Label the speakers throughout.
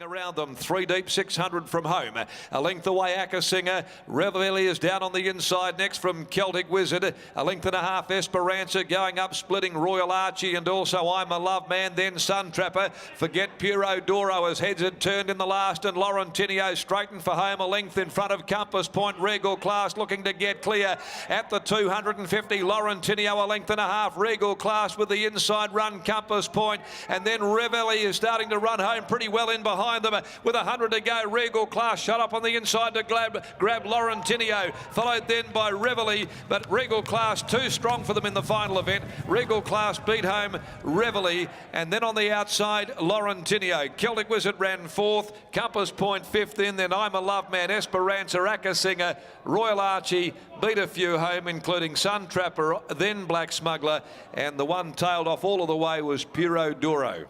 Speaker 1: Around them, 3 deep, 600 from home. A length away, Acasinger. Reveille is down on the inside. Next from Celtic Wizard. A length and a half, Esperanza going up, splitting Royal Archie and also I'm a Love Man. Then Sun Trapper. Forget Puro Doro as heads had turned in the last. And Laurentinio straightened for home. A length in front of Compass Point. Regal Class looking to get clear at the 250. Laurentinio a length and a half. Regal Class with the inside run. Compass Point. And then Reveille is starting to run home pretty well in behind them with 100 to go. Regal Class shut up on the inside to grab Laurentinio, followed then by Reveille, but Regal Class too strong for them in the final event. Regal Class beat home Reveille, and then on the outside Laurentinio. Celtic Wizard ran fourth, Compass Point fifth in, then I'm a Love Man, Esperanza, Acasinger, Royal Archie beat a few home, including Sun Trapper, then Black Smuggler, and the one tailed off all of the way was Puro Doro.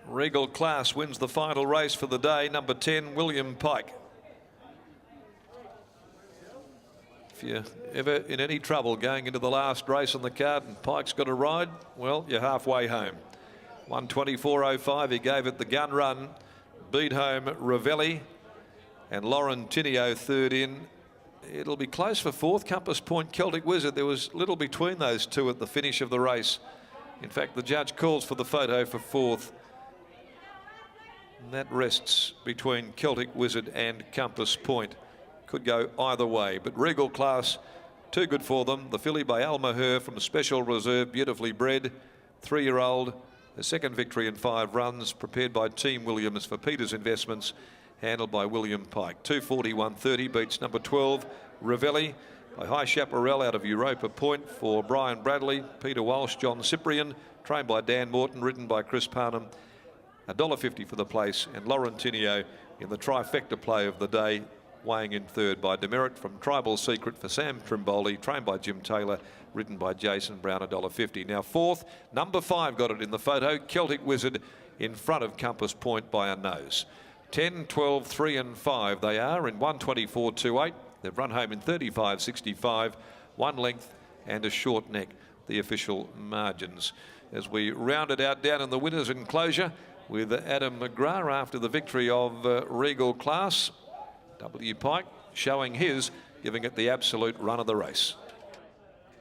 Speaker 1: Regal Class wins the final race for the day, number 10, William Pike. If you're ever in any trouble going into the last race on the card and Pike's got a ride, well, you're halfway home. 1:24.05, he gave it the gun run, beat home Reveille and Laurentinio third in. It'll be close for fourth, Compass Point, Celtic Wizard. There was little between those two at the finish of the race. In fact, the judge calls for the photo for fourth. And that rests between Celtic Wizard and Compass Point. Could go either way, but Regal Class, too good for them. The filly by Al Maher from Special Reserve, beautifully bred, 3-year-old. The second victory in 5 runs, prepared by Team Williams for Peter's Investments, handled by William Pike. 2:41.30 beats number 12, Reveille, by High Chaparral out of Europa Point for Brian Bradley, Peter Walsh, John Cyprian, trained by Dan Morton, ridden by Chris Parnham. $1.50 for the place, and Laurentinio in the trifecta play of the day, weighing in third by Demerit from Tribal Secret for Sam Trimboli, trained by Jim Taylor, ridden by Jason Brown, $1.50. Now fourth, number 5 got it in the photo, Celtic Wizard in front of Compass Point by a nose. 10, 12, 3 and 5 they are in 1:24.28. They've run home in 35.65, 1 length and a short neck, the official margins. As we round it out down in the winners' enclosure, with Adam McGrath after the victory of Regal Class. W. Pike showing his, giving it the absolute run of the race.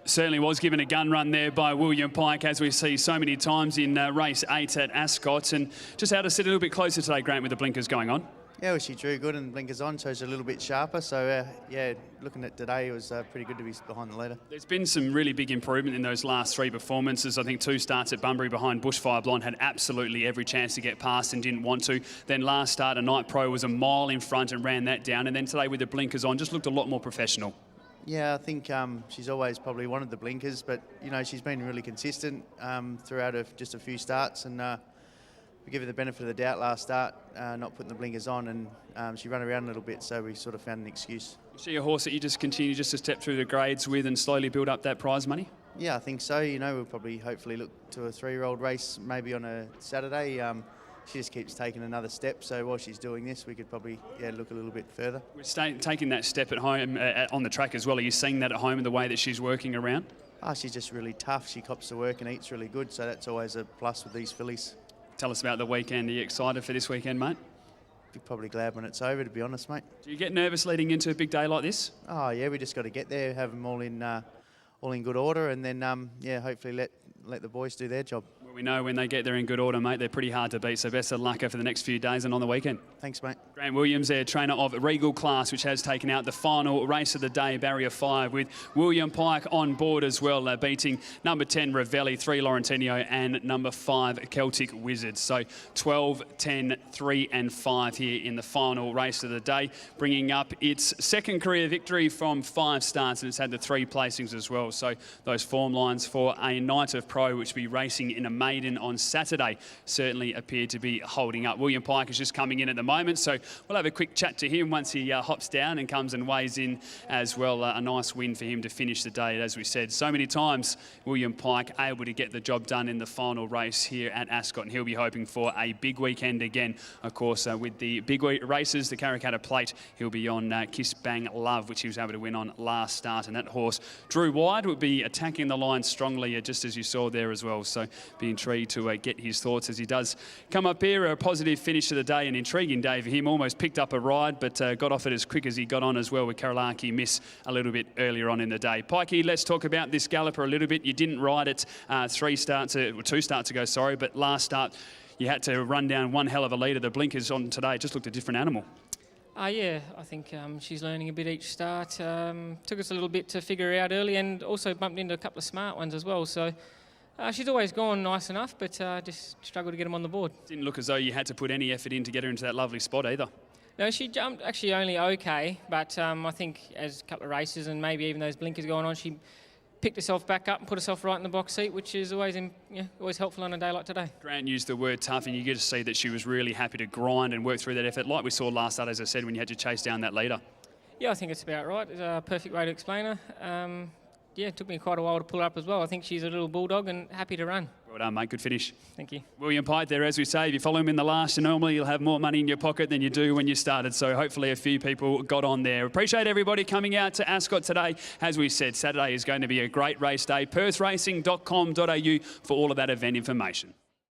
Speaker 2: Certainly was given a gun run there by William Pike, as we see so many times in race 8 at Ascot. And just how to sit a little bit closer today, Grant, with the blinkers going on.
Speaker 3: Yeah, well, she drew good and blinkers on, so she's a little bit sharper. So, yeah, looking at today, it was pretty good to be behind the leader.
Speaker 2: There's been some really big improvement in those last 3 performances. I think 2 starts at Bunbury behind Bushfire Blonde had absolutely every chance to get past and didn't want to. Then last start, a Night Pro was a mile in front and ran that down. And then today with the blinkers on, just looked a lot more professional.
Speaker 3: Yeah, I think she's always probably wanted the blinkers, but, you know, she's been really consistent throughout just a few starts. And we give her the benefit of the doubt last start, not putting the blinkers on, and she ran around a little bit, so we sort of found an excuse.
Speaker 2: You see a horse that you just continue just to step through the grades with and slowly build up that prize money?
Speaker 3: Yeah, I think so. You know, we'll probably hopefully look to a 3-year-old race maybe on a Saturday. She just keeps taking another step, so while she's doing this, we could probably look a little bit further.
Speaker 2: We're taking that step at home, on the track as well. Are you seeing that at home in the way that she's working around?
Speaker 3: Oh, she's just really tough. She cops to work and eats really good, so that's always a plus with these fillies.
Speaker 2: Tell us about the weekend. Are you excited for this weekend, mate?
Speaker 3: Be probably glad when it's over, to be honest, mate.
Speaker 2: Do you get nervous leading into a big day like this?
Speaker 3: Oh, yeah, we just got to get there, have them all in good order, and then, yeah, hopefully let the boys do their job.
Speaker 2: Well, we know when they get there in good order, mate, they're pretty hard to beat, so best of luck for the next few days and on the weekend.
Speaker 3: Thanks, mate.
Speaker 2: Grant Williams there, trainer of Regal Class, which has taken out the final race of the day, Barrier 5, with William Pike on board as well, beating number 10, Reveille, 3, Laurentinio, and number 5, Celtic Wizard. So 12, 10, 3 and 5 here in the final race of the day, bringing up its second career victory from 5 starts, and it's had the 3 placings as well. So those form lines for a Night of Pro, which will be racing in a maiden on Saturday, certainly appear to be holding up. William Pike is just coming in at the moment, so we'll have a quick chat to him once he hops down and comes and weighs in as well. A nice win for him to finish the day. As we said so many times, William Pike able to get the job done in the final race here at Ascot, and he'll be hoping for a big weekend again. Of course, with the big races, the Karrakatta Plate, he'll be on Kiss Bang Love, which he was able to win on last start, and that horse drew wide, would be attacking the line strongly, just as you saw there as well. So be intrigued to get his thoughts as he does come up here. A positive finish to the day, an intriguing day for him. Almost picked up a ride, but got off it as quick as he got on as well, with Karolaki miss a little bit earlier on in the day. Pikey, let's talk about this galloper a little bit. You didn't ride it 2 starts ago, sorry, but last start you had to run down one hell of a leader. The blinkers on today, it just looked a different animal.
Speaker 4: Yeah, I think she's learning a bit each start. Took us a little bit to figure her out early, and also bumped into a couple of smart ones as well. So she's always gone nice enough, but just struggled to get them on the board.
Speaker 2: Didn't look as though you had to put any effort in to get her into that lovely spot either.
Speaker 4: No, she jumped actually only okay, but I think as a couple of races and maybe even those blinkers going on, she picked herself back up and put herself right in the box seat, which is always always helpful on a day like today.
Speaker 2: Grant used the word tough, and you get to see that she was really happy to grind and work through that effort, like we saw last start, as I said, when you had to chase down that leader.
Speaker 4: Yeah, I think it's about right. It's a perfect way to explain her. Yeah, it took me quite a while to pull her up as well. I think she's a little bulldog and happy to run.
Speaker 2: Well done, mate. Good finish.
Speaker 4: Thank you.
Speaker 2: William Pike there, as we say, if you follow him in the last, normally you'll have more money in your pocket than you do when you started. So hopefully a few people got on there. Appreciate everybody coming out to Ascot today. As we said, Saturday is going to be a great race day. PerthRacing.com.au for all of that event information.